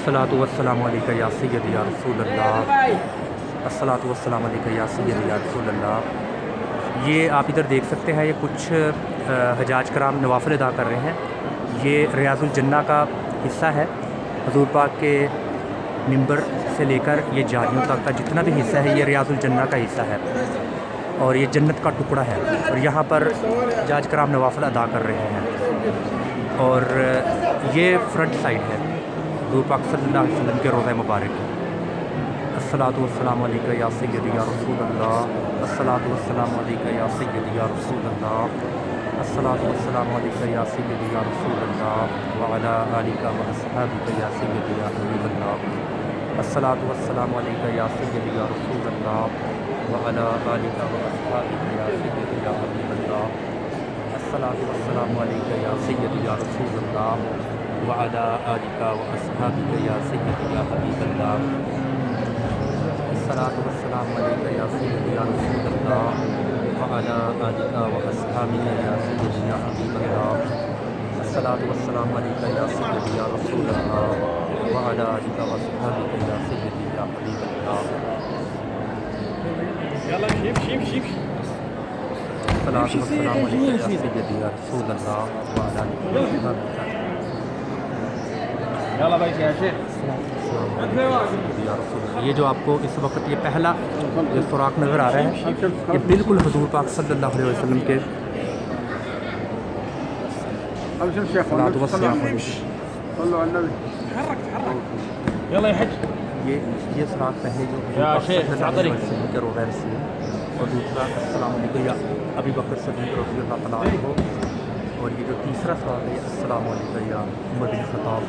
अस्सलातु वस्सलामु अलैका या सय्यदी या रसूल अल्लाह, अस्सलातु वस्सलामु अलैका या सय्यदी या रसूल अल्लाह। ये आप इधर देख सकते हैं, ये कुछ हजाज कराम नवाफिल अदा कर रहे हैं। ये रियाजुल जन्ना का हिस्सा है। हुज़ूर पाक के मिंबर से लेकर ये जारियों तक का जितना भी हिस्सा है, ये रियाजुल जन्ना का हिस्सा है और ये जन्नत का टुकड़ा है। और यहाँ पर हजाज कराम नवाफिल अदा कर रहे हैं। और ये फ्रंट साइड है हुज़ूर पाक सल्लल्लाहु अलैहि वसल्लम के रोज़ा मुबारक। अस्सलातु वस्सलामु अलैका या सय्यदी या रसूल अल्लाह, अस्सलातु वस्सलामु अलैका या सय्यदी या रसूल अल्लाह, अस्सलातु वस्सलामु अलैका या सय्यदी या रसूल अल्लाह व अला आलिका व अस्हाबिका या सय्यदी या हबीब अल्लाह, अस्सलातु वस्सलामु अलैका या सय्यदी या रसूल अल्लाह व अला आलिका व अस्हाबिका या सय्यदी या हबीब अल्लाह, अस्सलातु वस्सलामु अलैका या सय्यदी या रसूल अल्लाह व अला आलिका व अस्हाबिका या सय्यदी या हबीब अल्लाह, अस्सलातु वस्सलामु अलैका या सय्यदी या रसूल अल्लाह व अला आलिका व अस्हाबिका या सय्यदी या हबीब अल्लाह, अस्सलातु वस्सलामु अलैका या सय्यदी या रसूल अल्लाह व अला आलिका व अस्हाबिका या सय्यदी या हबीब अल्लाह। अस्सलातु वस्सलामु अलैका या सय्यदी या रसूल अल्लाह व अला आलिका व अस्हाबिका। ये जो आपको इस वक्त ये पहला जो सुराख नज़र आ रहा है, ये बिल्कुल हुज़ूर पाक सल्लल्लाहु अलैहि वसल्लम के ये सुराख पहले जो के रोज़ा रसूल और दूसरा अस्सलामु अलैकुम या अबी बकर सिद्दीक़ रज़ियल्लाहु तआला अन्हु, और ये जो तीसरा सुराख है अस्सलामु अलैकुम या उमर बिन खत्ताब।